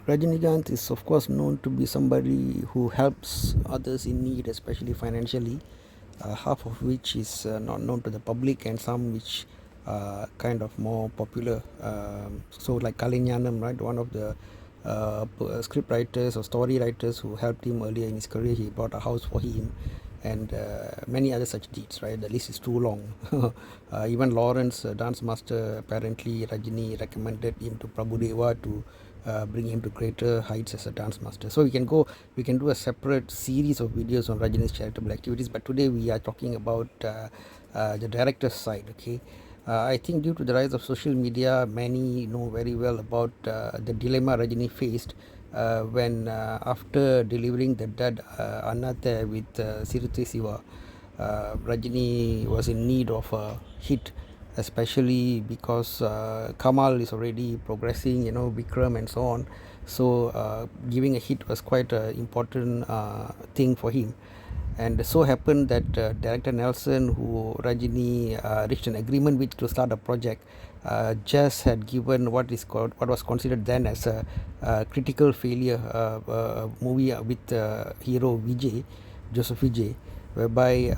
Rajinikanth is, of course, known to be somebody who helps others in need, especially financially, half of which is not known to the public, and some which are kind of more popular. So, like Kalinyanam, right, one of the script writers or story writers who helped him earlier in his career, he bought a house for him, and many other such deeds, right? The list is too long. Even Lawrence, dance master, apparently Rajini recommended him to Prabhudeva to bring him to greater heights as a dance master. So we can do a separate series of videos on Rajini's charitable activities, but today we are talking about the director's side. Okay, I think due to the rise of social media, many know very well about the dilemma Rajini faced when after delivering the dead Annatha with Siruthe Siva, Rajini was in need of a hit, especially because Kamal is already progressing, Vikram and so on. So giving a hit was quite an important thing for him. And so happened that director Nelson, who Rajini reached an agreement with to start a project, just had given what was considered then as a critical failure movie with hero Joseph Vijay, whereby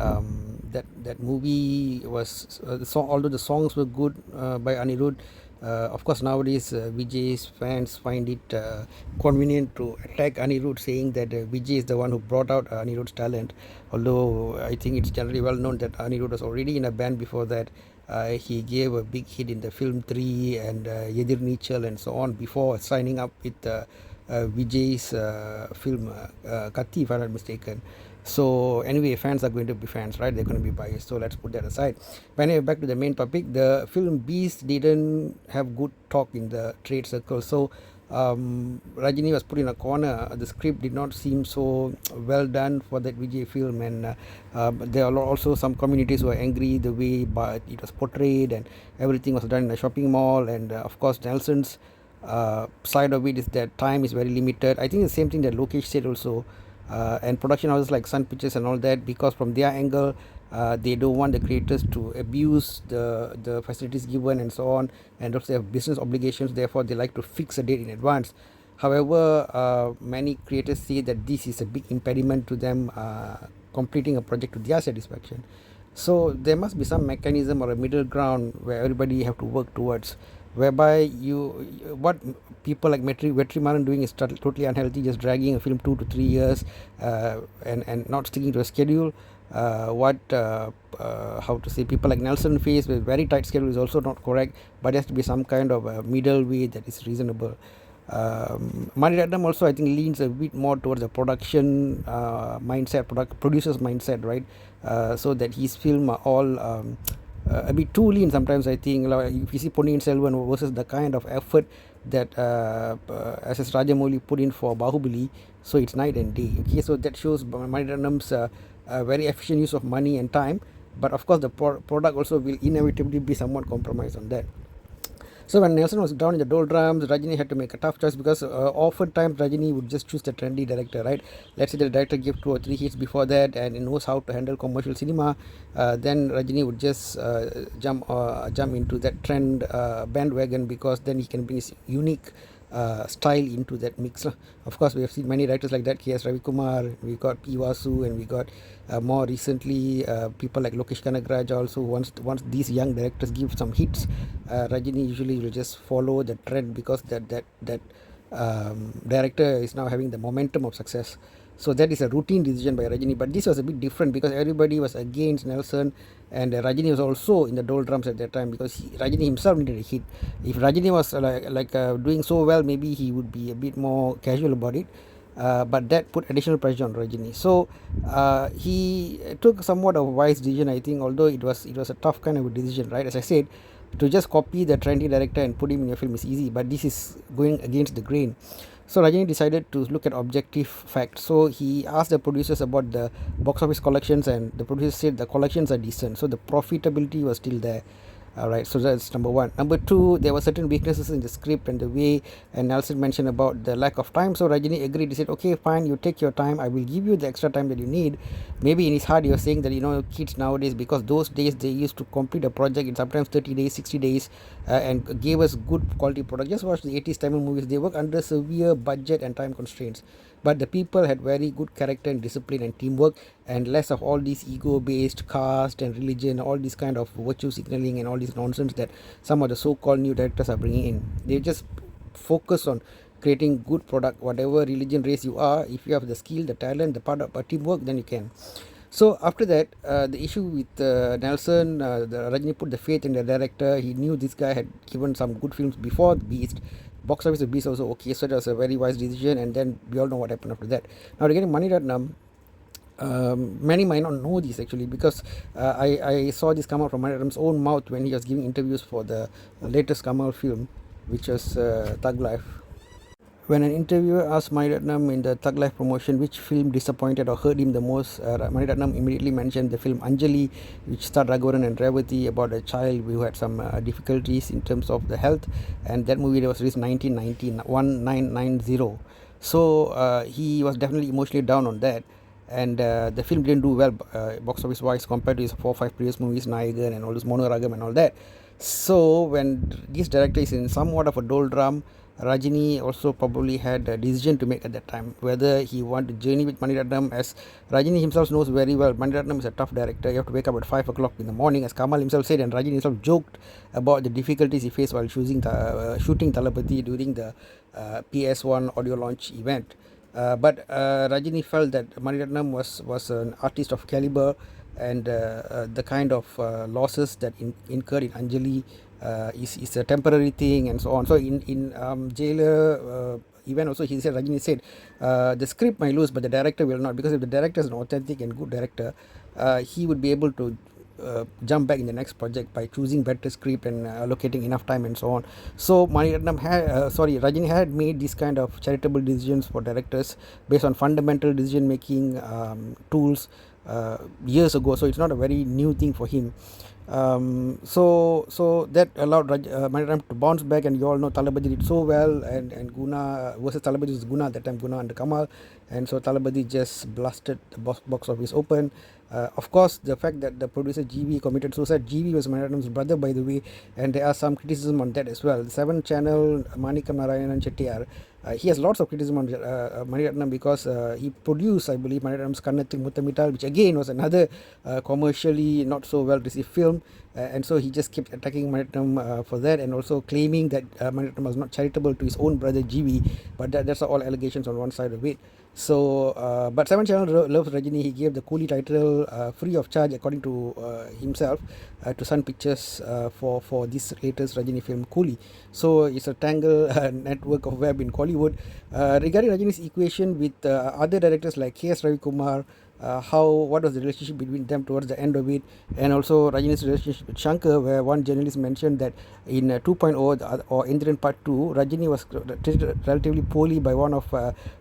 that movie was although the songs were good by Anirudh. Of course, nowadays Vijay's fans find it convenient to attack Anirudh, saying that Vijay is the one who brought out Anirudh's talent. Although I think it's generally well known that Anirudh was already in a band before that. He gave a big hit in the film 3 and Yedir Nichal and so on before signing up with Vijay's film Kathi, if I'm not mistaken. So anyway, fans are going to be fans, right? They're going to be biased. So let's put that aside. But anyway, back to the main topic. The film Beast didn't have good talk in the trade circle. So Rajini was put in a corner. The script did not seem so well done for that Vijay film, and there are also some communities who are angry the way but it was portrayed, and everything was done in a shopping mall. And of course, Nelson's side of it is that time is very limited. I think the same thing that Lokesh said also. And production houses like Sun Pictures and all that, because from their angle they don't want the creators to abuse the facilities given and so on, and also they have business obligations, therefore they like to fix a date in advance. However, many creators say that this is a big impediment to them completing a project to their satisfaction. So there must be some mechanism or a middle ground where everybody have to work towards, whereby what people like Vetrimaran doing is totally unhealthy, just dragging a film 2 to 3 years and not sticking to a schedule. How to say, people like Nelson face with very tight schedule is also not correct, but there has to be some kind of a middle way that is reasonable. Mani Ratnam also, I think, leans a bit more towards the production mindset, producer's mindset, right? So that his film are all a bit too lean sometimes. I think like if you see Ponniyin Selvan versus the kind of effort that SS Rajamouli put in for Bahubali, so it's night and day. Okay, so that shows Mani Ratnam's very efficient use of money and time, but of course the product also will inevitably be somewhat compromised on that. So when Nelson was down in the doldrums, Rajini had to make a tough choice, because oftentimes Rajini would just choose the trendy director, right? Let's say the director gave 2 or 3 hits before that and he knows how to handle commercial cinema. Then Rajini would just jump into that trend bandwagon, because then he can bring his unique style into that mix. Of course, we have seen many writers like that. K.S. Ravikumar, we got P. Vasu, and we got more recently people like Lokesh Kanagaraj also. Once these young directors give some hits, Rajini usually will just follow the trend, because that director is now having the momentum of success. So that is a routine decision by Rajini. But this was a bit different, because everybody was against Nelson, and Rajini was also in the doldrums at that time, because Rajini himself needed a hit. If Rajini was doing so well, maybe he would be a bit more casual about it. But that put additional pressure on Rajini. So he took somewhat of a wise decision, I think, although it was a tough kind of a decision, right? As I said, to just copy the trendy director and put him in your film is easy, but this is going against the grain. So Rajini decided to look at objective facts. So he asked the producers about the box office collections, and the producers said the collections are decent, so the profitability was still there. Alright, so that's number one. Number two, there were certain weaknesses in the script and the way, and Nelson mentioned about the lack of time. So Rajini agreed. He said, okay, fine, you take your time, I will give you the extra time that you need. Maybe in his heart he was saying that, kids nowadays, because those days they used to complete a project in sometimes 30 days, 60 days, and gave us good quality product. Just watch the 80s Tamil movies. They work under severe budget and time constraints, but the people had very good character and discipline and teamwork, and less of all these ego based caste and religion, all this kind of virtue signaling and all this nonsense that some of the so-called new directors are bringing in. They just focus on creating good product, whatever religion race you are. If you have the skill, the talent, the part of teamwork, then you can. So after that, the issue with Nelson, the Rajini put the faith in the director. He knew this guy had given some good films before Beast. Box office of Beast also okay, so it was a very wise decision. And then we all know what happened after that. Now regarding Mani Ratnam, many might not know this actually, because I saw this come out from Mani Ratnam's own mouth when he was giving interviews for the latest Kamal film, which was Thug Life. When an interviewer asked Mani Ratnam in the Thug Life promotion which film disappointed or hurt him the most, Mani Ratnam immediately mentioned the film Anjali, which starred Raghuvaran and Revati, about a child who had some difficulties in terms of the health, and that movie was released 1990. So he was definitely emotionally down on that, and the film didn't do well box office wise compared to his 4 or 5 previous movies, Nayagan and all this Mono Ragam and all that. So when this director is in somewhat of a doldrum, Rajini also probably had a decision to make at that time, whether he wanted to journey with Mani Ratnam. As Rajini himself knows very well, Mani Ratnam is a tough director. You have to wake up at 5 o'clock in the morning, as Kamal himself said, and Rajini himself joked about the difficulties he faced while shooting Talapati during the PS1 audio launch event. But Rajini felt that Mani Ratnam was an artist of caliber, and the kind of losses that incurred in Anjali is a temporary thing and so on. So in Jailer event also, he said, Rajini said, the script might lose but the director will not, because if the director is an authentic and good director, he would be able to jump back in the next project by choosing better script and allocating enough time and so on. So Rajini had made these kind of charitable decisions for directors based on fundamental decision making tools years ago. So it's not a very new thing for him. So that allowed Mani Ratnam to bounce back, and you all know Talabadi did so well, and Guna versus Talabadi was Guna at that time, Guna under Kamal, and so Talabadi just blasted the box office open. Of course, the fact that the producer GV committed suicide. GV was Mani Ratnam's brother, by the way, and there are some criticism on that as well. The 7 channel Manikam Narayanan Chettiar, he has lots of criticism on Mani Ratnam, because he produced, I believe, Mani Ratnam's Kannathil Muttamital, which again was another commercially not so well received film, and so he just kept attacking Mani Ratnam for that, and also claiming that Mani Ratnam was not charitable to his own brother GV, but that's all allegations on one side of it. So, but 7 Channel loves Rajini. He gave the Coolie title free of charge, according to himself, to Sun Pictures for this latest Rajini film, Coolie. So, it's a tangle network of web in Kollywood. Regarding Rajini's equation with other directors like K.S. Ravikumar, what was the relationship between them towards the end of it, and also Rajini's relationship with Shankar, where one journalist mentioned that in 2.0 or Indian Part 2, Rajini was treated relatively poorly by one of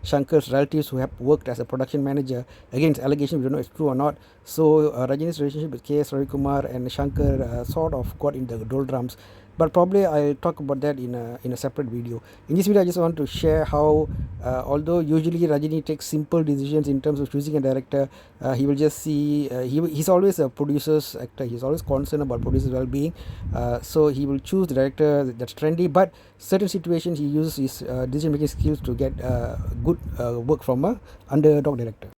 Shankar's relatives who have worked as a production manager. Again, it's allegation, we don't know if it's true or not. So Rajini's relationship with K.S. Ravikumar and Shankar sort of got in the doldrums, but probably I'll talk about that in a separate video. In this video, I just want to share how although usually Rajini takes simple decisions in terms of choosing a director, he will just see he's always a producer's actor. He's always concerned about producer's well-being, so he will choose the director that's trendy, but certain situations he uses his decision-making skills to get good work from a underdog director.